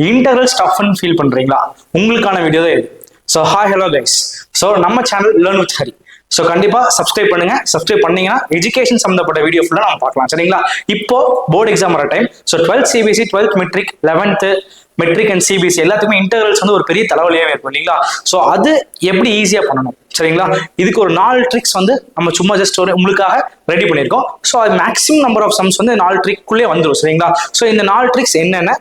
Integral ஸ்டஃப்னு feel பண்றீங்களா? உங்களுக்கான video தான் இது. So hi hello guys. So நம்ம channel learn with Hari. So கண்டிப்பா சப்ஸ்கிரைப் பண்ணுங்க. சப்ஸ்கிரைப் பண்ணீங்கன்னா எஜுகேஷன் சம்பந்தப்பட்ட வீடியோ ஃபுல்லா நம்ம பார்க்கலாம். சரிங்களா? இப்போ போர்டு எக்ஸாம் வர time. So 12th CBSE, 12th matric, 11th matric and CBSE எல்லாத்துக்குமே இன்டெகிரல்ஸ் வந்து ஒரு பெரிய தலைவலியாவே இருக்கும் இல்லைங்களா? ஸோ அது எப்படி ஈஸியா பண்ணணும், சரிங்களா? இதுக்கு ஒரு 4 ட்ரிக்ஸ் வந்து நம்ம சும்மா ஜஸ்ட் ஒரு உங்களுக்காக ரெடி பண்ணியிருக்கோம். ஸோ அது மேக்ஸிமம் நம்பர் ஆஃப் சம்ஸ் வந்து 4 ட்ரிக்குள்ளே வந்துடும். சரிங்களா? ஸோ இந்த 4 ட்ரிக்ஸ் என்னென்ன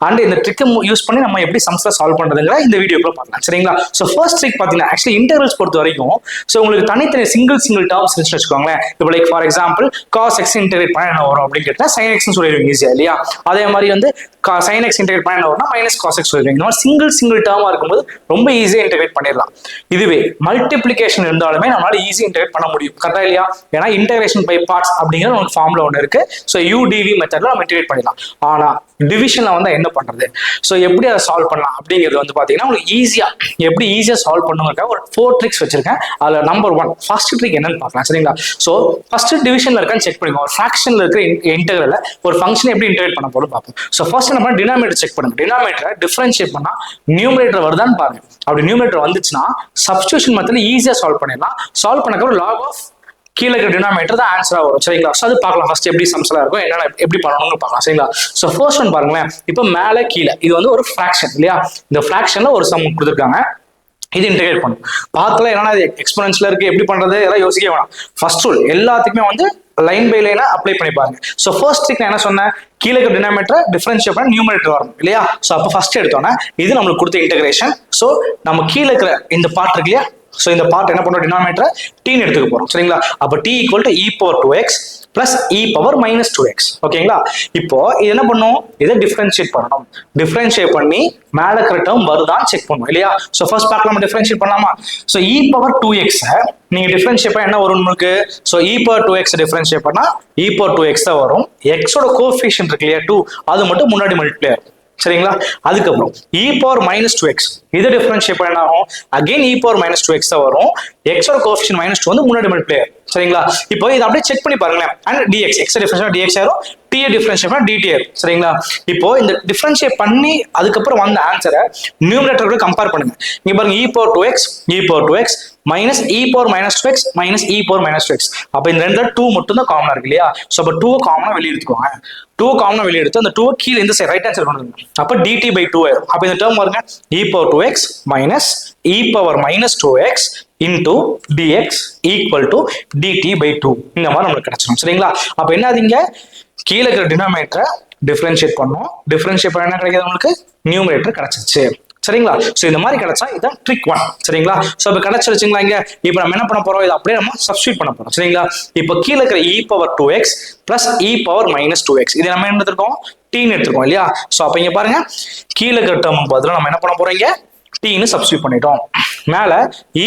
அண்ட் இந்த ட்ரிக்கை யூஸ் பண்ணி நம்ம எப்படி சம்ஸ்ல சால்வ் பண்றதுங்கிற இந்த வீடியோக்குள்ள பார்க்கலாம். சரிங்களா? ஸோ ஃபர்ஸ்ட் ட்ரிக் பார்த்தீங்கன்னா ஆக்சுவலி இன்டெகிரல்ஸ் பொறுத்த வரைக்கும் ஸோ உங்களுக்கு தனித்தனி சிங்கிள் டேர்ம்ஸ் இருந்துச்சு வச்சுக்கோங்களேன். இப்போ like for example cos x integrate பண்ண என்ன வரும் அப்படின்னு கேட்டால் சைன் எக்ஸ்னு சொல்லிடுவீங்க ஈஸியா இல்லையா? அதே மாதிரி வந்து சைன் எக்ஸ் இன்டெகிரேட் பண்ண என்ன வரும்னா மைனஸ் காஸ் எக்ஸ் சொல்லிடுவீங்க. இந்த மாதிரி சிங்கிள் டேர்மா இருக்கும்போது ரொம்ப ஈஸியாக இன்டெகிரேட் பண்ணிடலாம். இதுவே மல்டிப்ளிகேஷன் இருந்தாலுமே நம்மளால ஈஸி இன்டெகிரேட் பண்ண முடியும். கரெக்டா இல்லையா? ஏன்னா இன்டெகிரேஷன் பை பார்ட்ஸ் அப்படிங்கிற ஒரு ஃபார்முலா ஒன்று இருக்கு. ஸோ யூடிவி மெத்தட்ல நம்ம இன்டெகிரேட் பண்ணிடலாம். ஆனா டிவிஷன்ல வந்து என்ன பண்றது, ஸோ எப்படி அதை சால்வ் பண்ணலாம் அப்படிங்கிறது வந்து பாத்தீங்கன்னா உங்களுக்கு எப்படி ஈஸியா சால்வ் பண்ணுங்க ஒரு 4 ட்ரிக்ஸ் வச்சிருக்கேன். அதுல நம்பர் 1 ஃபர்ஸ்ட் ட்ரிக் என்னன்னு பார்க்கலாம். சரிங்களா? ஸோ ஃபர்ஸ்ட் டிவிஷன்ல இருக்கான்னு செக் பண்ணிக்கோ. ஒரு ஃபிராக்ஷன்ல இருக்கிற இன்டெகிரல்ல ஒரு ஃபங்க்ஷன் எப்படி இன்டெகிரேட் பண்ண போறோம் பார்ப்போம். ஸோ ஃபர்ஸ்ட் என்ன பண்ண டினாமினேட்டர் செக் பண்ணுங்க. டினாமினேட்டரை டிஃபரன்ஷியேட் பண்ணா நியூமரேட்டர் வருதான்னு பாருங்க. அப்படி நியூமரேட்டர் வந்துச்சுன்னா சப்ஸ்டிடியூஷன் மெத்தட்ல ஈஸியா சால்வ் பண்ணிடலாம். சால்வ் பண்ணக்கப்புறம் லாக் ஆஃப் கீழே இருக்கிற டினாமினேட்டர் தான் ஆன்சரா வரும். சரிங்களா? ஸோ அது பார்க்கலாம் ஃபர்ஸ்ட் எப்படி சம்ஸ்லாம் இருக்கும், என்னென்ன எப்படி பண்ணணும்னு பார்க்கலாம். சரிங்களா? ஸோ ஃபர்ஸ்ட் ஒன் பாருங்களேன். இப்போ மேலே கீழே இது வந்து ஒரு ஃபிராக்ஷன் இல்லையா? இந்த ஃபிராக்ஷன்ல ஒரு சம் கொடுத்துருக்காங்க. இது இன்டெகிரேட் பண்ணும். பார்த்துல என்னன்னா எக்ஸ்போனன்ஷியல் இருக்கு, எப்படி பண்றது எல்லாம் யோசிக்க வேணாம். ஃபர்ஸ்ட் ரூல் எல்லாத்துக்குமே வந்து லைன் பை லைனா அப்ளை பண்ணி பாருங்க. ஸோ ஃபர்ஸ்ட் ட்ரிக் நான் என்ன சொன்னேன், கீழே இருக்கிற டினாமினேட்டர் டிஃபரன்ஷியேட் பண்ண நியூமரேட்டர் வரும் இல்லையா? ஸோ அப்போ ஃபர்ஸ்ட் எடுத்தோன்னா இது நம்மளுக்கு கொடுத்த இன்டெகிரேஷன். ஸோ நம்ம கீழே இருக்கிற இந்த பார்ட் இருக்கு இல்லையா? ஸோ இந்த பார்ட் என்ன பண்றோம், டினாமினேட்டர் டீன்னு எடுத்துக்க போறோம். சரிங்களா? அப்போ t equal to e power 2x plus e power minus 2x. ஓகேங்களா? இப்போ இது என்ன பண்ணும், இதை டிஃபரன்ஷியேட் பண்ணணும். டிஃபரன்ஷியேட் பண்ணி மேல இருக்கிற டேர்ம் வருதான்னு செக் பண்ணும் இல்லையா? ஸோ ஃபர்ஸ்ட் பார்க்கலாம் நம்ம டிஃபரன்ஷியேட் பண்ணலாமா? ஸோ இ பவர் 2x நீங்க டிஃபரன்ஷியேட் பண்ண என்ன வரும் உங்களுக்கு? ஸோ இ பவர் 2x டிஃபரன்ஷியேட் பண்ணா இ பவர் 2x தான் வரும். எக்ஸோட கோஎஃபிஷியன்ட் இருக்கு இல்லையா 2, அது மட்டும் முன்னாடி மல்டிப்ளை ஆகும். சரிங்களா? அதுக்கப்புறம் இ பவர் மைனஸ் 2x இது டிஃபரன்ஷியேட் பண்ண ஆகும். அகைன் இ பவர் மைனஸ் 2x தான் வரும். எக்ஸோட கோஎஃபிஷியன்ட் -2 வந்து முன்னாடி மல்டிப்ளை ஆகும். சரிங்களா? இப்போ இதை அப்படியே செக் பண்ணி பாருங்களேன். And dx X differentiate dx ஆயிரும், டி டிஃபரன்ஷியேட் பண்ணா டிடி ஆயிரும். சரிங்களா? இப்போ இந்த டிஃபரன்ஷியேட் பண்ணி அதுக்கப்புறம் வந்த ஆன்சரை நியூமரேட்டரோட கம்பேர் பண்ணுங்க. இங்க பாருங்க e power 2x minus e power minus 2x minus e power minus 2x. அப்போ இந்த ரெண்டுல 2 மட்டும் தான் காமனா இருக்கு இல்லையா? ஸோ அப்போ 2 காமனா வெளியே எடுத்துக்கோங்க. 2 காமனா வெளியே எடுத்து அந்த 2 கீழே இந்த சைடு ரைட் ஹேண்ட் சைடு கொண்டு வந்து அப்போ டிடி பை 2 ஆயிரும். அப்போ இந்த டேர்ம் பாருங்க e power 2x minus e power minus 2x into dx equal to dt by 2. இந்த மாதிரி நம்மளுக்கு கிடைச்சிடும். சரிங்களா? அப்போ என்ன ஆகுதுங்க, கீழே இருக்கிற டினாமினேட்டரை டிஃபரன்ஷியேட் பண்ணோம். டிஃபரன்ஷியேட் பண்ண என்ன கிடைக்குது உங்களுக்கு, நியூமரேட்டர் கிடைச்சிருச்சு. சரிங்களா? ஸோ இந்த மாதிரி கிடைச்சா இதான் ட்ரிக் 1. சரிங்களா? ஸோ இப்போ கிடைச்சிருச்சுங்களா? இங்க இப்போ நம்ம என்ன பண்ண போறோம், இதை அப்படியே நம்ம சப்ஸ்டியூட் பண்ண போறோம். சரிங்களா? இப்போ கீழே இருக்கிற இ power 2x plus e power minus 2x இது நம்ம என்ன எடுத்துருக்கோம், டீன்னு எடுத்துருக்கோம் இல்லையா? ஸோ அப்போ இங்க பாருங்க கீழே இருக்கிற டேர்ம் பதிலாக நம்ம என்ன பண்ண போறோம், இங்க டீன்னு சப்ஸ்டியூட் பண்ணிட்டோம். மேல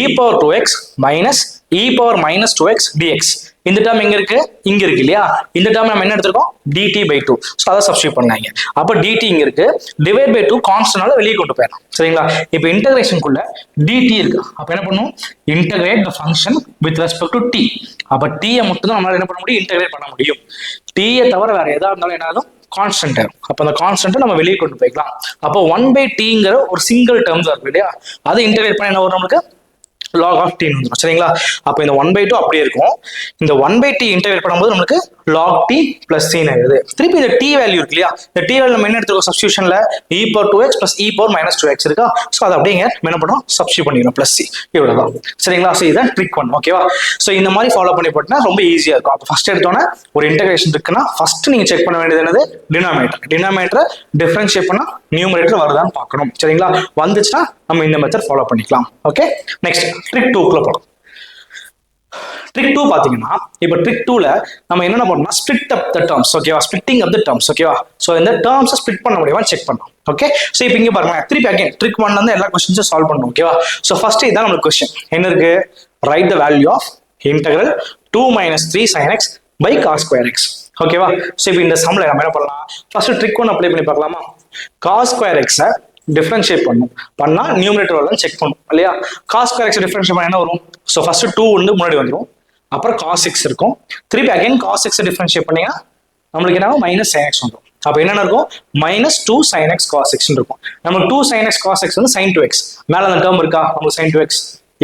இ power 2x minus e power minus 2x dx இந்த டேர்ம் எங்க இருக்கு, இங்க இருக்கு இல்லையா? இந்த டேர்ம் நம்ம என்ன எடுத்துருக்கோம், dt by 2. ஸோ அதை சப்ஸ்டியூட் பண்ணாங்க. அப்போ dt இங்க இருக்கு, டிவைட் பை 2 கான்ஸ்டன்டால வெளியே கொண்டு போயிடலாம். சரிங்களா? இப்போ இன்டகிரேஷனுக்குள்ள dt இருக்கு. அப்போ என்ன பண்ணும், integrate the function with respect to t. அப்போ t மட்டும் தான் நம்மளால என்ன பண்ண முடியும், இன்டகிரேட் பண்ண முடியும். t தவிர வேற எதா இருந்தாலும் என்ன ஆகும், கான்ஸ்டன்ட் ஆகும். அப்போ அந்த கான்ஸ்டன்ட்டை நம்ம வெளியே கொண்டு போய்க்கலாம். அப்போ 1/tங்கிற ஒரு சிங்கிள் டேர்ம் தான் இருக்கு இல்லையா? அதை இன்டகிரேட் பண்ண என்ன வரும் நம்மளுக்கு, log of t வந்துடும். சரிங்களா? அப்போ இந்த 1/2 அப்படியே இருக்கும். இந்த 1/t இன்டகிரேட் பண்ணும்போது நம்மளுக்கு log t plus c ஆகுது. திருப்பி இந்த t வேல்யூ இருக்கு இல்லையா? இந்த t வேல்யூ நம்ம என்ன எடுத்துக்கோ, சப்ஸ்டிடியூஷன்ல e power 2x plus e power minus 2x இருக்கா? ஸோ அதை அப்படியே என்ன பண்ணுறோம், சப்ஸ்டியூட் பண்ணிடுறோம் plus c. இவ்வளவுதான். சரிங்களா? ஸோ இதுதான் ட்ரிக் 1. ஓகேவா? ஸோ இந்த மாதிரி ஃபாலோ பண்ணி போட்டீங்கன்னா ரொம்ப ஈஸியா இருக்கும். அப்போ ஃபர்ஸ்ட் எடுத்தோன்னே ஒரு இன்டகிரேஷன் இருக்குன்னா ஃபர்ஸ்ட் நீங்க செக் பண்ண வேண்டியது என்னது, டினாமினேட்டர் டிஃபரன்ஷியேட் பண்ணா நியூமரேட்டர் வருதான்னு பார்க்கணும். சரிங்களா? வந்துச்சுன்னா நம்ம இந்த மெத்தட் ஃபாலோ பண்ணிக்கலாம். ஓகே, நெக்ஸ்ட் ட்ரிக் 2க்குள்ள போகலாம். ட்ரிக் 2 பாத்தீங்கன்னா இப்போ ட்ரிக் 2ல நம்ம என்ன பண்ணோம்னா ஸ்ப்ளிட் அப் த டேர்ம்ஸ். ஓகேவா? Splitting up the terms. ஓகேவா? ஸோ இந்த டேர்ம்ஸை ஸ்ப்ளிட் பண்ண முடியுமா செக் பண்ணலாம். ஓகே, ஸோ இப்போ இங்க பாருங்க திருப்பி அகைன் ட்ரிக் 1 வந்து எல்லா கொஸ்டின்ஸும் சால்வ் பண்ணணும். ஓகேவா? ஸோ ஃபர்ஸ்ட் இதான் நம்மளுக்கு கொஸ்டின் என்ன இருக்கு, write the value of integral 2 minus 3 sin x by cos square x. ஓகேவா? ஸோ இப்போ இந்த சம்ல நம்ம என்ன பண்ணலாம், ஃபர்ஸ்ட் ட்ரிக் 1 அப்ளை பண்ணி பார்க்கலாமா? cos square x டிஃபரன்ஷியேட் பண்ணா நியூமரேட்டர் வரலாம் செக் பண்ணும் இல்லையா? cos square x டிஃபரன்ஷியேட் பண்ணா என்ன வரும், ஸோ ஃபர்ஸ்ட் 2 வந்து முன்னாடி வந்துடும், அப்புறம் cos x இருக்கும், திருப்பி அகைன் cos x டிஃபரன்ஷியேட் பண்ணீங்கன்னா நம்மளுக்கு என்ன மைனஸ் sin x வந்துடும். அப்ப என்ன இருக்கும் -2 sin x cos x இருக்கும். நம்ம 2 sin x cos x வந்து sin 2x. மேல அந்த டேர்ம் இருக்கா நமக்கு sin 2x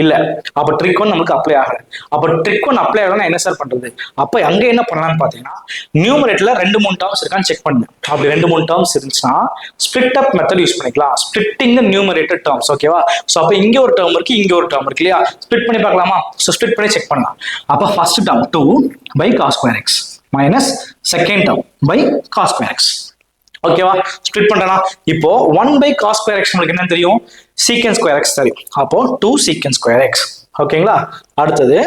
இல்ல. அப்ப ட்ரிக் 1 நமக்கு அப்ளை ஆகல. அப்ப ட்ரிக் 1 அப்ளை ஆகலன்னா என்ன சார் பண்றது? அப்ப அங்க என்ன பண்ணலாம்னு பாத்தீங்கன்னா நியூமரேட்டர்ல 2-3 டேர்ம்ஸ் இருக்கான்னு செக் பண்ணுங்க. அப்படி 2-3 டேர்ம்ஸ் இருந்துச்சுன்னா ஸ்பிளிட் அப் மெத்தட் யூஸ் பண்ணிக்கலாம். ஸ்பிளிட்டிங் தி நியூமரேட்டர் டேர்ம்ஸ். ஓகேவா? சோ அப்ப இங்க ஒரு டேர்ம் இருக்கு, இங்க ஒரு டேர்ம் இருக்கு இல்லையா? ஸ்பிளிட் பண்ணி பார்க்கலாமா? சோ ஸ்பிளிட் பண்ணி செக் பண்ணலாம். அப்ப first term 2 by cos square x minus second term by cos square x. ஓகேவா? ஸ்பிளிட் பண்றலாம். இப்போ 1 by cos square x உங்களுக்கு என்ன தெரியும்? secant square x தெரியும். அப்போ 2 secant square x. ஓகேங்களா? அடுத்தது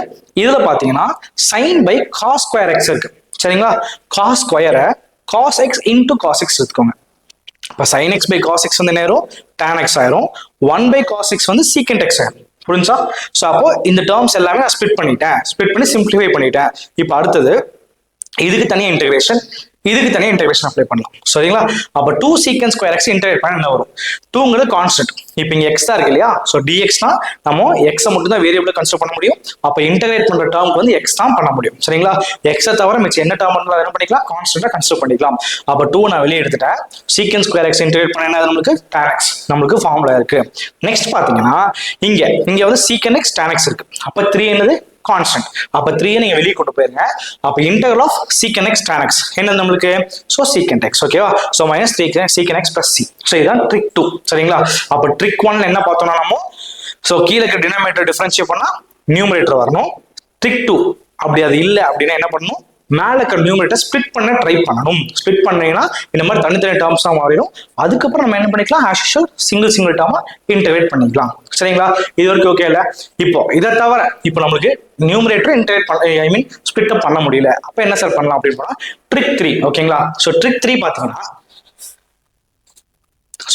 இதுல பாத்தீங்கன்னா sin by cos square x இருக்கு. சரிங்களா? cos ஸ்கொயரை cos x into cos x எடுத்துக்கோங்க. அப்ப sin x by cos x வந்து என்ன ஆயிரும்? tan x ஆயிரும். 1 by cos x வந்து secant x ஆயிரும். புரிஞ்சா? சோ அப்போ இந்த டேர்ம்ஸ் எல்லாமே நான் ஸ்பிளிட் பண்ணி சிம்பிளிஃபை பண்ணிட்டேன். இப்போ அடுத்தது இதுக்கு தனியா இன்டகிரேஷன், இதுக்கு தனியா இன்டகிரேஷன் அப்ளை பண்ணலாம். சரிங்களா? அப்ப 2 secant square x இன்டகிரேட் பண்ண என்ன வரும்? 2ங்கிறது கான்ஸ்டன்ட். இப்போ இங்க x தான் இருக்கு இல்லையா? சோ dx தான் நம்ம x மட்டும் தான் வேரியபிளா கன்சிடர் பண்ண முடியும். அப்ப இன்டகிரேட் பண்ற டேர்ம்க்கு வந்து x தான் பண்ண முடியும். சரிங்களா? x தவிர மிச்ச என்ன டேர்ம் இருந்தாலும் என்ன பண்ணிக்கலாம்? கான்ஸ்டன்ட்டா கன்சிடர் பண்ணிக்கலாம். அப்ப 2 நான் வெளியே எடுத்துட்டேன். secant square x இன்டகிரேட் பண்ணா என்ன நமக்கு? tan x நமக்கு ஃபார்முலா இருக்கு. நெக்ஸ்ட் பாத்தீங்கன்னா இங்க வந்து secant x tan x இருக்கு. அப்ப 3 என்னது? கான்ஸ்டன்ட். அப்ப 3 நீங்க வெளியே கொண்டு போயிருங்க. அப்ப integral of secant x tan x என்ன நம்மளுக்கு? So secant x. ஓகேவா? So -3 secant x plus c. So இதான் ட்ரிக் 2. சரிங்களா? அப்ப ட்ரிக் 1 என்ன பார்த்தோம்னா நம்ம சோ கீழ இருக்க டினாமினேட்டர் டிஃபரன்ஷியேட் பண்ணா நியூமரேட்டர் வரணும். ட்ரிக் 2 அப்படி அது இல்ல அப்படின்னா என்ன பண்ணணும்? மேல இருக்க நியூமரேட்டர் ஸ்பிளிட் பண்ண ட்ரை பண்ணணும். ஸ்பிளிட் பண்ணீங்கன்னா இந்த மாதிரி தனித்தனி டேர்ம்ஸ் தான் மாறிடும். அதுக்கப்புறம் நம்ம என்ன பண்ணிக்கலாம்? ஆஸ் யூஷுவல் சிங்கிள் டேர்மா இன்டகிரேட் பண்ணிக்கலாம். சரிங்களா? இது வரைக்கும் ஓகே இல்ல? இப்போ இதை தவிர இப்போ நம்மளுக்கு நியூமரேட்டர் இன்டகிரேட் பண்ண ஸ்பிளிட் அப் பண்ண முடியல. அப்ப என்ன சார் பண்ணலாம் அப்படின்னு போனா ட்ரிக் 3. ஓகேங்களா? சோ ட்ரிக் 3 பாத்தீங்கன்னா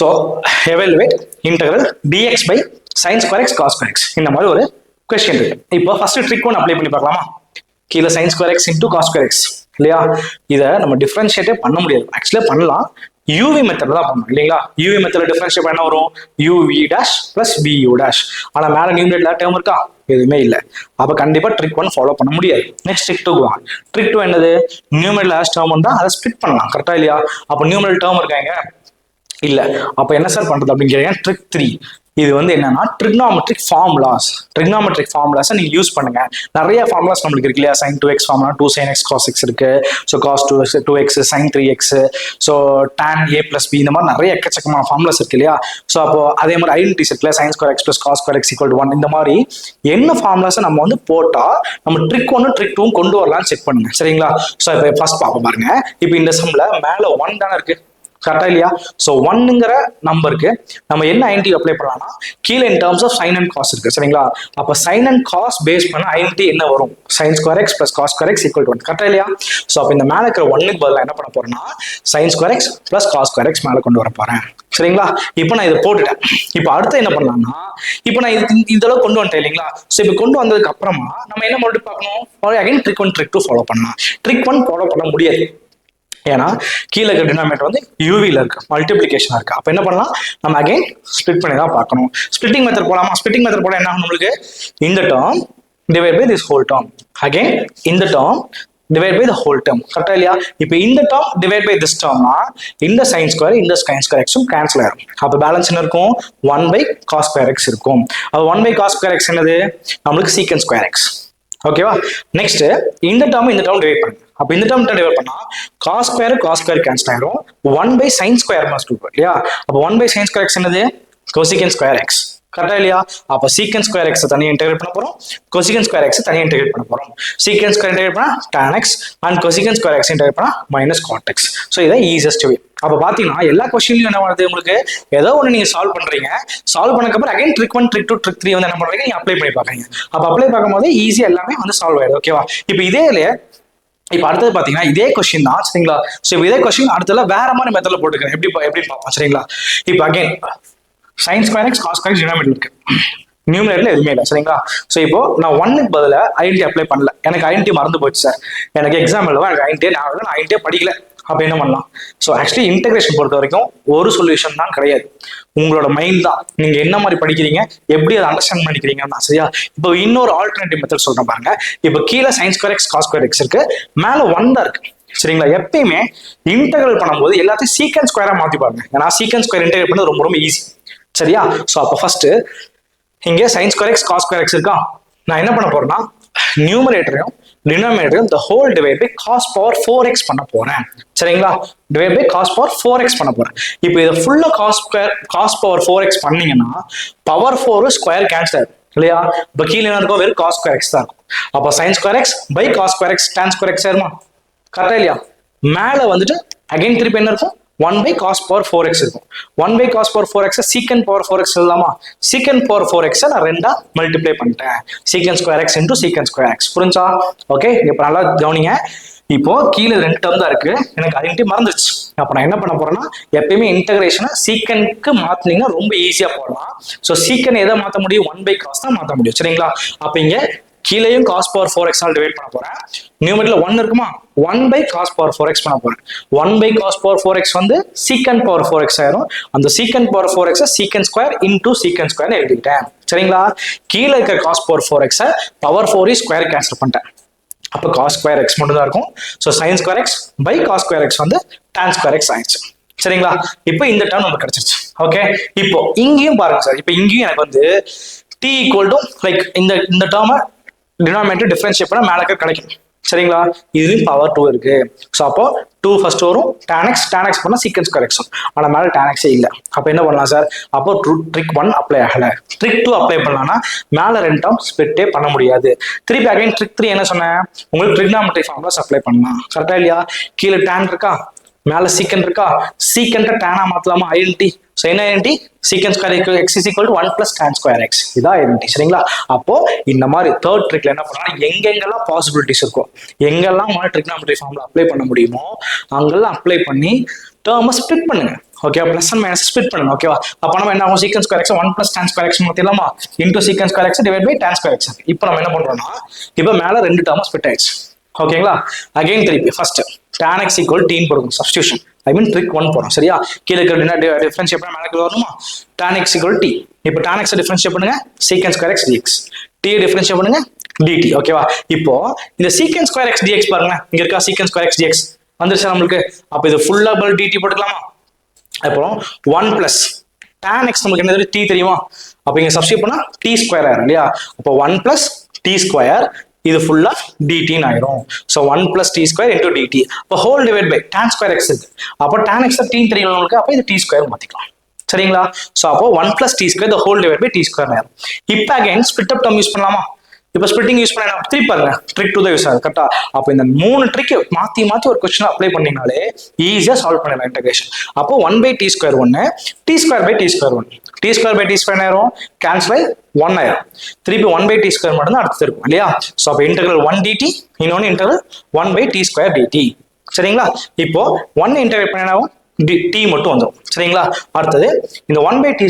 so evaluate integral dx by sin square x cos square x இந்த மாதிரி ஒரு क्वेश्चन இருக்கு. இப்போ ஃபர்ஸ்ட் ட்ரிக் 1 அப்ளை பண்ணி பார்க்கலாமா? கீழ sin square x into cos square x இல்லையா? இத நம்ம டிஃபரன்ஷியேட்டே பண்ண முடியாது. ஆக்சுவலா பண்ணலாம். UV மெத்தட்ல தான் பண்ணணும் இல்லைங்களா? UV மெத்தட்ல டிஃபரன்ஷியேட் பண்ண வரும் uv dash plus bu dash. ஆனா மேல நியூமரேட்டர்ல டேர்ம் இருக்கா? எதுவுமே இல்ல. அப்ப கண்டிப்பா ட்ரிக் 1 ஃபாலோ பண்ண முடியாது. நெக்ஸ்ட் ட்ரிக் 2 வாங்க. ட்ரிக் 2 என்னது? நியூமரேட்டர்ல டேர்ம் வந்தா அதை ஸ்பிளிட் பண்ணலாம். கரெக்டா இல்லையா? அப்ப நியூமரேட்டர் டேர்ம் இருக்காங்க இல்ல. அப்ப என்ன சார் பண்றது அப்படின்னு கேட்டீங்கன்னா ட்ரிக் 3. இது வந்து என்னன்னா ட்ரிக்னாமெட்ரிக் ஃபார்முலாஸ் நீங்க யூஸ் பண்ணுங்க. நிறைய ஃபார்முலாஸ் நம்மளுக்கு இருக்கு இல்லையா? sin 2x formula 2 sin x cos x இருக்கு. So cos 2x sin 3x, so tan a plus b இந்த மாதிரி நிறைய எக்கச்சக்கமான ஃபார்முலாஸ் இருக்கு இல்லையா? ஸோ அப்போ அதே மாதிரி ஐடென்டிட்டிஸ் இருக்குல்ல? sin square x plus cos square x equal to 1 இந்த மாதிரி என்ன ஃபார்முலாஸை நம்ம வந்து போட்டா நம்ம ட்ரிக் 1 ட்ரிக் 2 கொண்டு வரலாம்னு செக் பண்ணுங்க. சரிங்களா? ஸோ இப்போ ஃபர்ஸ்ட் பார்ப்போம் பாருங்க. இப்போ இந்த சம்ல மேல 1 தானே இருக்கு. கரெக்டா இல்லையா? சோ 1ங்கிற நம்பருக்கு நம்ம என்ன ஐடென்டி அப்ளை பண்ணலாம்னா கீழ in terms of sin and cos இருக்கு. சரிங்களா? அப்ப sin and cos பேஸ் பண்ண ஐடென்டி என்ன வரும்? sin square x plus cos square x equal to 1. கரெக்டா இல்லையா? சோ அப்ப இந்த மேல இருக்கிற 1க்கு பதிலா என்ன பண்ண போறேன்னா sin square x plus cos square x மேல கொண்டு வர போறேன். சரிங்களா? இப்போ நான் இதை போட்டுட்டேன். இப்போ அடுத்து என்ன பண்ணலாம்னா இப்போ நான் இதெல்லாம் கொண்டு வந்துட்டேன் இல்லைங்களா? சோ இப்போ கொண்டு வந்ததுக்கு அப்புறமா நம்ம என்ன மறுபடியும் பார்க்கணும்? அகைன் ட்ரிக் 1 ட்ரிக் 2 ஃபாலோ பண்ணலாம். ட்ரிக் 1 ஃபாலோ பண்ண முடியாது. ஏன்னா கீழே இருக்க டினாமினேட்டர் வந்து யூவில இருக்கு, மல்டிபிளிகேஷன் இருக்கு. அப்ப என்ன பண்ணலாம்? நம்ம அகைன் ஸ்பிளிட் பண்ணி தான் பார்க்கணும். ஸ்பிளிட்டிங் மெத்தட் போலாமா? ஸ்பிளிட்டிங் மெத்தட் போல என்ன ஆகும் நம்மளுக்கு? இந்த term divide by this whole term, again இந்த term divide by the whole term. கரெக்டா இல்லையா? இப்போ இந்த டேர்ம் டிவைட் பை திஸ் டேர்ம்னா இந்த sin ஸ்கொயர் இந்த sin ஸ்கொயர் எக்ஸும் கேன்சல் ஆயிரும். அப்போ பேலன்ஸ் என்ன இருக்கும்? 1 by cos square x இருக்கும். அப்போ 1 by cos square x என்னது? நம்மளுக்கு secant square x. ஓகேவா? நெக்ஸ்ட் இந்த டேர்ம் டிவைட் பண்ணுங்க. அப்ப இந்த டேர்ம் டிவைட் பண்ணா cos ஸ்கொயர் கேன்சல் ஆயிரும். 1 by sin ஸ்கொயர் மஸ்ட் இருக்கும் இல்லையா? அப்ப 1 by sin ஸ்கொயர் x என்னது? cosecant square x. கரெக்டா இல்லையா? அப்ப secant ஸ்கொயர் x தனியா இன்டகிரேட் பண்ண போறோம், cosecant ஸ்கொயர் x தனியா இன்டகிரேட் பண்ண போறோம். secant ஸ்கொயர் இன்டகிரேட் பண்ணா tan x and cosecant square x integrate பண்ணா minus cot x. சோ இதான் ஈஸியஸ்ட் வே. அப்ப பாத்தீங்கன்னா எல்லா क्वेश्चनலயும் என்ன வருது உங்களுக்கு? ஏதோ ஒன்னு நீங்க சால்வ் பண்றீங்க. சால்வ் பண்ணதுக்கு அப்புறம் அகைன் ட்ரிக் 1 ட்ரிக் 2 ட்ரிக் 3 வந்து என்ன பண்றீங்க? நீங்க அப்ளை பண்ணி பாக்குறீங்க. அப்ப அப்ளை பண்ணும்போது ஈஸியா எல்லாமே வந்து சால்வ் ஆயிடும். ஓகேவா? இப்போ இதேலயே இப்ப அடுத்தது பாத்தீங்கன்னா இதே கொஸ்டின் தான். சரிங்களா? சோ இதே கொஸ்டின் அடுத்ததுல வேற மாதிரி மெத்தட்ல போட்டுக்கிறேன். எப்படி பார்ப்போம். சரிங்களா? இப்போ again sin square x cos square denominator இருக்கு, நியூமரேட்டர்ல எதுவுமே இல்லை. சரிங்களா? சோ இப்போ நான் 1க்கு பதிலா ஐடென்டி அப்ளை பண்ணல. எனக்கு ஐடென்டி மறந்து போச்சு சார். எனக்கு எக்ஸாம் எழுதவா எனக்கு ஐடென்டியே படிக்கல. அப்ப என்ன பண்ணலாம்? ஸோ ஆக்சுவலி இன்டகிரேஷன் பொறுத்த வரைக்கும் ஒரு சொல்யூஷன் தான் கிடையாது. உங்களோட மைண்ட் தான். நீங்க என்ன மாதிரி படிக்கிறீங்க, எப்படி அதை அண்டர்ஸ்டாண்ட் பண்ணிக்கிறீங்கன்னா சரியா? இப்போ இன்னொரு ஆல்டர்னேட்டிவ் மெத்தட் சொல்றேன் பாருங்க. இப்போ கீழே sin square x cos square x இருக்கு, மேல 1 தான் இருக்கு. சரிங்களா? எப்பயுமே இன்டெகிரல் பண்ணும்போது எல்லாத்தையும் சீக்கன் ஸ்கொயரா மாத்தி பாருங்க. ஏன்னா சீக்கன் ஸ்கொயர் இன்டெகிரேட் பண்ணது ரொம்ப ரொம்ப ஈஸி. சரியா? ஸோ அப்போ ஃபர்ஸ்ட் இங்கே sin square x cos square x இருக்கா, நான் என்ன பண்ண போறேன்னா நியூமரேட்டரையும் டினாமினேட்டரையும் the whole divide by cos power 4x பண்ண போறேன். சரிங்களா? divide by cos power 4x பண்ண போறேன். இப்போ இதை ஃபுல்லா cos power 4x பண்ணீங்கன்னா பவர் 4 ஸ்கொயர் கேன்சல் ஆகும் இல்லையா? இப்போ கீழே என்ன இருக்கும், வெறும் cos ஸ்கொயர் எக்ஸ் தான் இருக்கும். அப்போ sin square x by cos square x tan square x ஆயிருமா? கரெக்டா இல்லையா? மேல வந்துட்டு அகைன் திருப்பி என்ன இருக்கும், 1 by cos power 4x இருக்கும். 1 by cos power 4x secant power 4x எழுதலாமா? secant power 4x நான் ரெண்டா மல்டிப்ளை பண்ணிட்டேன். secant square x into secant square x. புரிஞ்சா? ஓகே, இப்போ நல்லா கவனிங்க. இப்போ கீழே ரெண்டு டேர்ம் தான் இருக்கு, எனக்கு ஐடென்டிட்டி மறந்துருச்சு. அப்போ நான் என்ன பண்ண போறேன்னா எப்பயுமே இன்டகிரேஷனை சீக்கனுக்கு மாத்தினீங்கன்னா ரொம்ப ஈஸியா போடலாம். ஸோ சீக்கன் எதை மாற்ற முடியும், 1 by cos தான் மாற்ற முடியும். சரிங்களா? அப்போ இங்க கீழேயும் cos power 4x all divide பண்ண போறேன். நியூமரேட்டர்ல 1 இருக்குமா, 1 by cos power 4x பண்ண போறேன். 1 by cos power 4x வந்து secant power 4x ஆயிரும். அந்த secant power 4x secant square into secant square எழுதிட்டேன். சரிங்களா? கீழே இருக்க cos power 4x power 4 square cancel பண்ணிட்டேன். அப்போ cos ஸ்கொயர் x மட்டும் தான் இருக்கும். So sin square x by cos square x வந்து tan ஸ்கொயர் x ஆயிடுச்சு. சரிங்களா? இப்போ இந்த டேர்ம் நமக்கு கிடைச்சிருச்சு. ஓகே, இப்போ இங்கேயும் பாருங்க சார், இப்போ இங்கேயும் எனக்கு வந்து t ஈக்குவல் டு லைக் இந்த டேர்மை டினாமினேட்டர் டிஃபரன்ஷியேட் பண்ண மேலே கிடைக்கும். சரிங்களா? இதுலயும் பவர் 2 இருக்கு. ஸோ அப்போ 2 ஃபர்ஸ்ட் வரும், tan x பண்ணா secant square x. ஆனால் மேலே tan x இல்லை. அப்போ என்ன பண்ணலாம் சார், அப்போ ட்ரிக் 1 அப்ளை ஆகல. ட்ரிக் 2 அப்ளை பண்ணலாம்னா மேலே ரெண்டு டேர்ம் ஸ்பிளிட்டே பண்ண முடியாது. திருப்பி அகைன் ட்ரிக் 3 என்ன சொன்னேன், உங்களுக்கு ட்ரிக்னாமெட்ரி ஃபார்முலாஸ் அப்ளை பண்ணலாம். கரெக்டா இல்லையா? கீழே tan இருக்கா, மேல சீக்கன் இருக்கா, சீக்கன்ட்ட டேனா மாத்தலாமா, ஐடென்டி. ஸோ என்ன ஐடென்டி, சீக்கன் square X is equal to 1 plus tan square X. இதான் ஐடென்டி. சரிங்களா? அப்போ இந்த மாதிரி தேர்ட் ட்ரிக்ல என்ன பண்ணலாம், எங்கெங்கெல்லாம் பாசிபிலிட்டிஸ் இருக்கும், எங்கெல்லாம் ட்ரிக்னாமெட்ரி ஃபார்முலா அப்ளை பண்ண முடியுமோ அங்கெல்லாம் அப்ளை பண்ணி டேர்மை ஸ்பிளிட் பண்ணுங்க. ஓகேவா? பிளஸ் அண்ட் மைனஸ் ஸ்பிளிட் பண்ணுங்க. ஓகேவா? அப்போ நம்ம என்ன ஆகும், secant square x 1 plus tan square x மாத்திரலாமா, into secant square x divide by tan square x. இப்போ நம்ம என்ன பண்றோம்னா இப்போ மேல ரெண்டு டேர்ம் ஸ்பிளிட் ஆயிடுச்சு. ஓகேங்களா? அகைன் திருப்பி first tan x equal t போடுங்க, சப்ஸ்டியூஷன். ஐ மீன் ட்ரிக் 1 போறோம். சரியா? கீழே இருக்கிற டிஃபரன்ஷியேட் பண்ண மேலே வரணுமா, tan x ஈக்குவல் t. இப்போ tan x டிஃபரன்ஷியேட் பண்ணுங்க, secant square x dx. t differentiate பண்ணுங்க, dt. ஓகேவா? இப்போ இந்த secant ஸ்கொயர் x dx பாருங்க, இங்க இருக்கா secant ஸ்கொயர் x dx வந்துருச்சு நம்மளுக்கு. அப்போ இது ஃபுல்லா பல் dt போட்டுக்கலாமா? அப்புறம் 1 பிளஸ் tan x நமக்கு என்ன t தெரியுமா, அப்போ இங்க சப்ஸ்டியூட் பண்ணா t ஸ்கொயர் ஆயிரும் இல்லையா? அப்போ 1 பிளஸ் t ஸ்கொயர் இது ஃபுல்லா dt ஆயிரும். So 1 plus t square into dt. அப்போ whole divide by tan square x இருக்கு. அப்போ tan x t தெரியும் உங்களுக்கு, அப்போ இது t ஸ்கொயர் மாத்திக்கலாம். சரிங்களா? ஸோ அப்போ 1 plus t square whole divide by t square ஆயிரும். இப்போ again split up term use பண்ணலாமா? இப்போ ஸ்பிளிட்டிங் யூஸ் பண்ண திருப்பி பாருங்க, ட்ரிக் 2 தான் யூஸ் ஆகுது. கரெக்டா? அப்போ இந்த 3 ட்ரிக் மாத்தி ஒரு கொஸ்டின் அப்ளை பண்ணீங்கனாலே ஈஸியா சால்வ் பண்ணலாம் இன்டகிரேஷன். அப்போ 1 by t square 1, t square by t square 1, t square by t square ஆயிரும், கேன்சல் பை 1 ஆயிரும். திருப்பி 1 பை டி ஸ்கொயர் மட்டும் தான் அடுத்து இருக்கும் இல்லையா? ஸோ அப்போ இன்டெகிரல் 1 dt, இன்னொன்று integral 1 by t square dt. சரிங்களா? இப்போ 1 இன்டெகிரேட் பண்ணாவும் டி மட்டும் வந்துடும். சரிங்களா? அடுத்தது இந்த 1 பை டி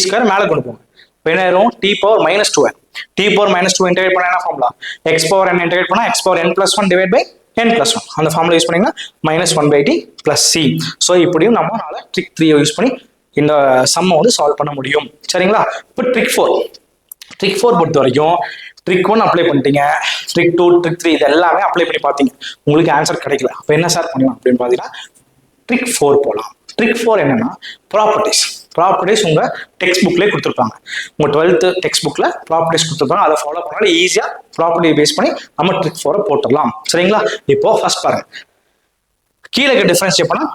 ஸ்கொயர் மேலே கொண்டு போங்க. இப்போ என்ன ஆயிரும், t power minus 2. T power minus 2 integrate பண்ண என்ன formula, x power n integrate பண்ணா x power n plus 1 divide by n plus 1. அந்த ஃபார்முலா யூஸ் பண்ணீங்கன்னா minus 1 by t plus c. So இப்படியும் நம்மளால ட்ரிக் 3 யூஸ் பண்ணி இந்த சம்மை வந்து சால்வ் பண்ண முடியும். சரிங்களா? இப்போ ட்ரிக் 4 பொறுத்த வரைக்கும் ட்ரிக் 1 அப்ளை பண்ணிட்டீங்க, ட்ரிக் 2 ட்ரிக் 3 இது எல்லாமே அப்ளை பண்ணி பார்த்தீங்க, உங்களுக்கு ஆன்சர் கிடைக்கல. அப்போ என்ன சார் பண்ணலாம் அப்படின்னு பார்த்தீங்கன்னா ட்ரிக் 4 போகலாம். ட்ரிக் 4 என்னன்னா ப்ராப்பர்ட்டிஸ் உங்க டெக்ஸ்ட் புக்லேயே கொடுத்துருப்பாங்க. உங்க 12th டெக்ஸ்ட் புக்ல ப்ராப்பர்ட்டிஸ் கொடுத்துருப்பாங்க. அதை ஃபாலோ பண்ணாலும் ஈஸியா ப்ராப்பர்ட்டி பேஸ் பண்ணி நம்ம ட்ரிக் 4 போட்டுடலாம். சரிங்களா? இப்போ ஃபர்ஸ்ட் பாருங்க, கீழே இருக்க டிஃபரன்ஷியேட் பண்ணா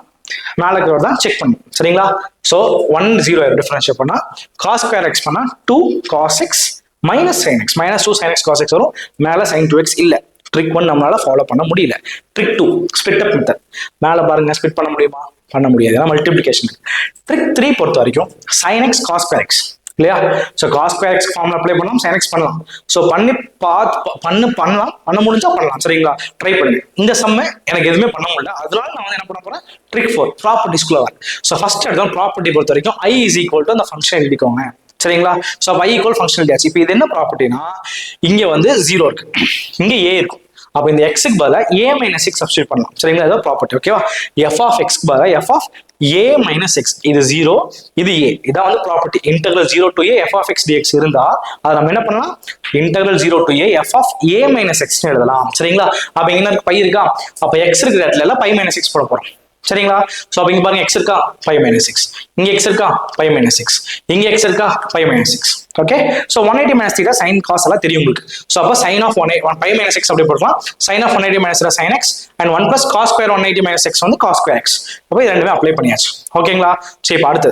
மேலே இருக்கிறது தான் செக் பண்ணும். சரிங்களா? ஸோ 1 0 டிஃபரன்ஷியேட் பண்ணா cos ஸ்கொயர் எக்ஸ் பண்ணா 2 cos x minus sin x, minus 2 sin x cos x வரும். மேலே sin 2x இல்லை. ட்ரிக் 1 நம்மளால ஃபாலோ பண்ண முடியல. ட்ரிக் 2 ஸ்பிளிட் அப் மெத்தட். மேலே பாருங்க, ஸ்பிளிட் பண்ண முடியுமா, பண்ண முடியாது, ஏன்னா மல்டிப்ளிகேஷன். ட்ரிக் 3 பொறுத்த வரைக்கும் sin x cos square x இல்லையா? So cos square x formula apply பண்ணலாம், sin x பண்ணலாம். ஸோ பண்ண முடிஞ்சா பண்ணலாம். சரிங்களா? ட்ரை பண்ணி இந்த சம்மை எனக்கு எதுவுமே பண்ண முடியல, அதனால நான் வந்து என்ன பண்ண போறேன், ட்ரிக் 4 ப்ராப்பர்ட்டிஸ்குள்ள வரேன். ஸோ ஃபர்ஸ்ட் எடுத்தோம் ப்ராப்பர்ட்டி பொறுத்த வரைக்கும் i இஸ் ஈக்குவல் டு அந்த ஃபங்க்ஷன் எழுதிக்கோங்க. சரிங்களா? ஸோ i ஈக்குவல் ஃபங்க்ஷன் எழுதியாச்சு. இப்போ இது என்ன ப்ராப்பர்ட்டினா, இங்க வந்து 0 இருக்கு, இங்க a இருக்கும். அப்போ இந்த எக்ஸுக்கு பதிலாக a மைனஸ் 6 சப்ஸ்டியூட் பண்ணலாம். சரிங்களா? அதான் ப்ராப்பர்ட்டி. ஓகேவா? f ஆஃப் எக்ஸ்க்கு பதிலாக f of a minus x இது 0 இது a இதான் வந்து property integral 0 to a f of x dx இருந்தா அதை நம்ம என்ன பண்ணலாம் integral 0 to a f of a minus x னு எழுதலாம் சரிங்களா அப்ப இங்க என்ன பை இருக்கா அப்ப x இருக்கிற இடத்துல எல்லாம் பை minus x போட போறோம் சரிங்களா சோ அப்ப இங்க பாருங்க x இருக்கா pi minus x இங்க x இருக்கா pi minus x இங்க x இருக்கா pi minus x okay so 180 minus theta sin cos எல்லாம் தெரியும் உங்களுக்கு சோ அப்ப sin of 1 pi minus x அப்படியே போடலாம் sin of 180 minus theta sin x and 1 plus cos square 180 minus x வந்து cos square x அப்ப இது ரெண்டுமே அப்ளை பண்ணியாச்சு ஓகேங்களா சரி இப்ப அடுத்து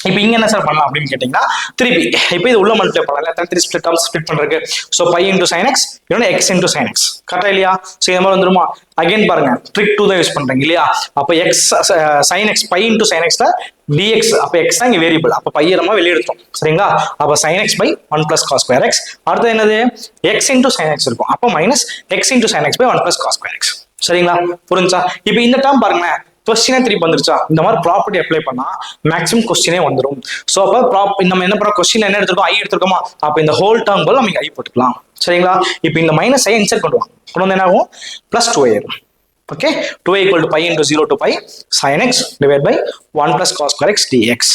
இப்போ இங்க என்ன சார் பண்ணலாம் அப்படின்னு கேட்டீங்கன்னா திருப்பி இப்போ இது உள்ள மல்டிப்ளை பண்ணலாம் எத்தனை 3 ஸ்ப்ளிட் டர்ம்ஸ் ஸ்ப்ளிட் பண்றதுக்கு so pi into sin x இன்னொரு x into sin x கரெக்ட்டா இல்லையா சோ இந்த மாதிரி வந்துருமா அகைன் பாருங்க ட்ரிக் 2 தான் யூஸ் பண்றீங்க இல்லையா அப்ப x sin x pi into sin x ல dx அப்ப x தான் இங்க வேரியபிள் அப்ப pi நம்ம வெளிய எடுத்தோம் சரிங்களா அப்ப sin x by 1 plus cos square x அடுத்து என்னது x into sin x இருக்கும் அப்ப minus x into sin x by 1 plus cos square x சரிங்களா புரிஞ்சா இப்போ இந்த டேர்ம் பாருங்க கொஸ்டினே திருப்பி வந்துருச்சா இந்த மாதிரி ப்ராப்பர்ட்டி அப்ளை பண்ணா மேக்ஸிமம் கொஸ்டினே வந்துடும் சோ அப்ப நம்ம என்ன பண்றோம் கொஸ்டின்ல என்ன எடுத்துக்கோம் ஐ எடுத்துக்கோமா அப்ப இந்த ஹோல் டேர்ம் போல நம்ம ஐ போட்டுக்கலாம் சரிங்களா இப்போ இந்த மைனஸ் ஐ இன்சர்ட் பண்ணுவோம் கொண்டு வந்து என்ன ஆகும் பிளஸ் 2 ஆயிடும் okay 2 equal to pi into 0 to pi sin x divided by 1 plus cos square x dx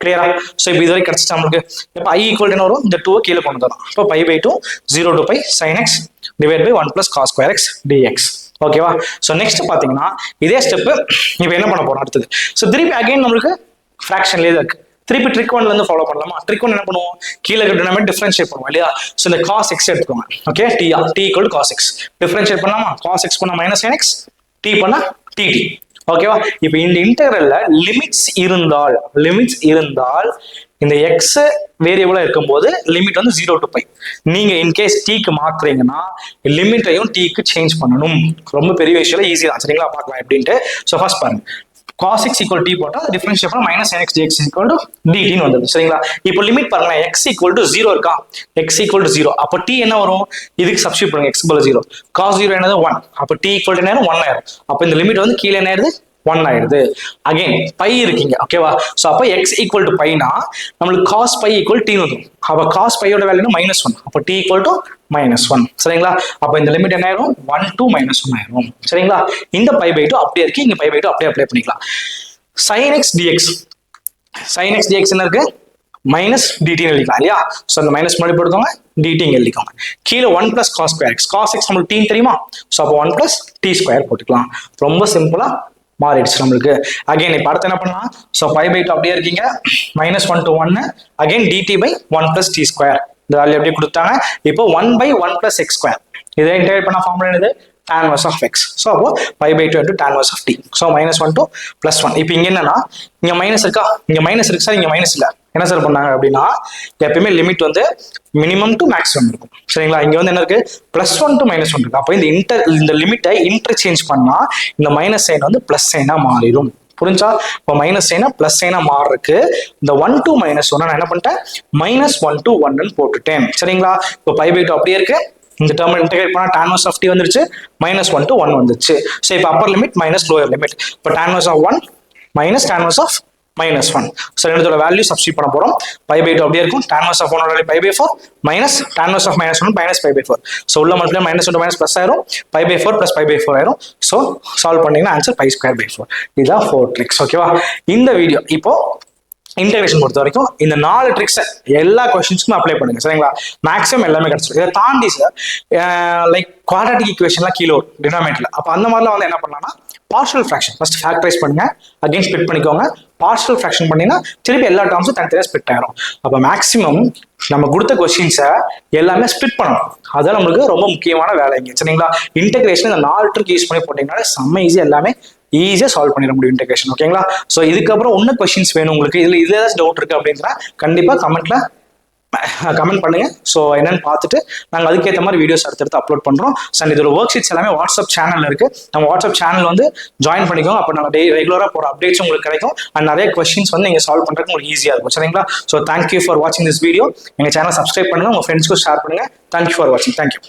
கிளியரா சோ இப்போ இதுவரை கிடைச்சிச்சு நமக்கு இப்போ i equal to என்ன வரும் இந்த 2 கீழ கொண்டு வரணும் அப்ப pi by 2 0 to pi sin x divided by 1 plus cos square x dx ஓகேவா சோ நெக்ஸ்ட் பாத்தீங்கன்னா இதே ஸ்டெப் இப்போ என்ன பண்ண போறோம் அடுத்து சோ திருப்பி அகைன் நமக்கு ஃபிராக்ஷன்லயே இருக்கு திருப்பி ட்ரிக் 1ல இருந்து ஃபாலோ பண்ணலாமா ட்ரிக் 1 என்ன பண்ணுவோம் கீழ இருக்க டினாமினேட்டர் டிஃபரன்ஷியேட் பண்ணுவோம் இல்லையா சோ இந்த cos x எடுத்துக்கோங்க okay t equal to cos x differentiate பண்ணலாமா cos x பண்ணா minus sin x t பண்ணா dt ஓகேவா இப்போ இந்த இன்டெகிரல்ல லிமிட்ஸ் இருந்தால் இந்த x வேரியபிளா இருக்கும்போது லிமிட் வந்து 0 to pi நீங்க இன்கேஸ் t க்கு மாத்துறீங்கன்னா லிமிட்டையும் t க்கு சேஞ்ச் பண்ணணும் ரொம்ப பெரிய விஷயம் ஈஸி தான் சரிங்களா பார்க்கலாம் எப்படின்ட்டு சோ ஃபர்ஸ்ட் பாருங்க cos x equal t போட்டா டிஃபரன்ஷியேட் பண்ணா minus sin x dx equal to dt ன்னு வந்துருது சரிங்களா இப்போ லிமிட் பாருங்க x equal to 0 இருக்கா x equal to 0 அப்ப t என்ன வரும் இதுக்கு சப்ஸ்டிட்யூட் பண்ணுங்க x பதிலா 0 cos 0 என்னது 1 அப்ப t equal to என்ன 1 ஆயிடும் அப்ப இந்த லிமிட் வந்து கீழ என்ன ஆயிருது 1 ஆயிடுது அகைன் பை இருக்கீங்க ஓகேவா சோ அப்ப x equal to pi னா நமக்கு cos pi equal t வந்துரும் அப்ப cos pi யோட வேல்யூ -1 அப்ப t equal to -1 சரிங்களா அப்ப இந்த லிமிட் என்ன ஆயிரும் 1 to -1 ஆயிரும் சரிங்களா இந்த pi by 2 அப்படியே இருக்கு இங்க pi by 2 அப்படியே அப்ளை பண்ணிக்கலாம் sin x dx என்ன இருக்கு minus dt ன்னு எழுதிக்கலாம் இல்லையா சோ அந்த மைனஸ் முன்னாடி போட்டுக்கோங்க dt இங்க எழுதிக்கோங்க கீழ 1 plus cos square x cos x நமக்கு t தெரியுமா சோ அப்ப 1 plus t square போட்டுக்கலாம் ரொம்ப சிம்பிளா மாறிடுச்சு நம்மளுக்கு அகைன் இப்ப அடுத்து என்ன பண்ணலாம் சோ pi by 2 அப்படியே இருக்கீங்க -1 to 1 again dt by 1 plus t square இந்த வேல்யூ அப்படியே கொடுத்தாங்க இப்போ 1 by 1 plus x square இதை இன்டகிரேட் பண்ண ஃபார்முலா என்னது tan inverse of x so அப்போ pi by 2 into tan inverse of t so -1 to +1 இப்போ இங்க என்னன்னா இங்க மைனஸ் இருக்கா இங்க மைனஸ் இருக்கு சார் இங்க மைனஸ் இல்ல என்ன சார் பண்ணாங்க அப்படின்னா எப்பவுமே லிமிட் வந்து மினிமம் டு மேக்ஸிமம் இருக்கும் சரிங்களா இங்க வந்து என்ன இருக்கு +1 to -1 இருக்கு அப்போ இந்த லிமிட்டை இன்டர்சேஞ்ச் பண்ணா இந்த மைனஸ் சைன் வந்து பிளஸ் சைனா மாறிடும் புரிஞ்சா இப்போ மைனஸ் சைனா பிளஸ் சைனா மாறருக்கு இந்த 1 to -1 நான் என்ன பண்ணிட்டேன் -1 to 1 ன்னு போட்டுட்டேன் சரிங்களா இப்போ pi by 2 அப்படியே இருக்கு இந்த டேர்ம் இன்டகிரேட் பண்ணா tan inverse of t வந்துருச்சு -1 to 1 வந்துருச்சு சோ இப்போ upper limit minus lower limit இப்போ tan inverse of 1 minus tan inverse of -1 so ரெண்டோட வேல்யூ சப்ஸ்டிட்யூட் பண்ண போறோம் pi by 2 அப்படியே இருக்கும் tan inverse of 1 ஓட value pi by 4 minus tan inverse of -1 minus pi by 4 so உள்ள multiply -1 to minus plus ஆயிரும் pi by 4 plus pi by 4 ஆயிரும் so solve பண்ணீங்கன்னா ஆன்சர் pi square by 4 இதுதான் 4 tricks ஓகேவா இந்த வீடியோ இப்போ integration பொறுத்த வரைக்கும் இந்த 4 ட்ரிக்ஸ் எல்லா क्वेश्चंसக்கும் அப்ளை பண்ணுங்க சரிங்களா மேக்ஸிமம் எல்லாமே கிடைச்சிடும் இத தாண்டி சார் லைக் குவாட்ராட்டிக் ஈக்குவேஷன்லாம் கீழ வரும் டினாமினேட்டர்ல அப்ப அந்த மாதிரிலாம் வந்து என்ன பண்ணலாம்னா பார்ஷியல் ஃபிராக்ஷன் ஃபர்ஸ்ட் ஃபேக்டரைஸ் பண்ணுங்க அகைன் ஸ்ப்ளிட் பண்ணிக்கோங்க பார்ஷியல் ஃபிராக்ஷன் பண்ணீங்கன்னா திருப்பி எல்லா டேர்ம்ஸும் தனித்தனியா ஸ்ப்ளிட் ஆயிரும் அப்ப மேக்ஸிமம் நம்ம கொடுத்த क्वेश्चंஸை எல்லாமே ஸ்ப்ளிட் பண்ணணும் அதான் நமக்கு ரொம்ப முக்கியமான வேலைங்க சரிங்களா இன்டகிரேஷன் இந்த 4 ட்ரிக் யூஸ் பண்ணி போட்டீங்கன்னா செம்ம ஈஸியா எல்லாமே ஈஸியா சால்வ் பண்ணிட முடியும் இன்டகிரேஷன் ஓகேங்களா சோ இதுக்கப்புறம் இன்னும் क्वेश्चंस வேணும் உங்களுக்கு இதுல ஏதாச்சும் டவுட் இருக்கு அப்படின்னா கண்டிப்பா கமெண்ட் பண்ணுங்க சோ என்னன்னு பார்த்துட்டு நாங்க அதுக்கேற்ற மாதிரி வீடியோஸ் அடுத்து அப்லோட் பண்றோம் சார் இதோட ஒர்க் ஷீட்ஸ் எல்லாமே வாட்ஸ்அப் சேனல்ல இருக்கு நம்ம வாட்ஸ்அப் சேனல் வந்து ஜாயின் பண்ணிக்கோங்க அப்போ நாங்கள் ரெகுலரா போற அப்டேட்ஸ் உங்களுக்கு கிடைக்கும் அண்ட் நிறைய क्वेश्चंस வந்து நீங்க சால்வ் பண்றதுக்கு உங்களுக்கு ஈஸியா இருக்கும் சரிங்களா சோ தேங்க்யூ ஃபார் வாட்சிங் திஸ் வீடியோ எங்க சேனல் சப்ஸ்கிரைப் பண்ணுங்க உங்க ஃப்ரெண்ட்ஸ்க்கு ஷேர் பண்ணுங்க தேங்க்யூ ஃபார் வாட்சிங் தேங்க்யூ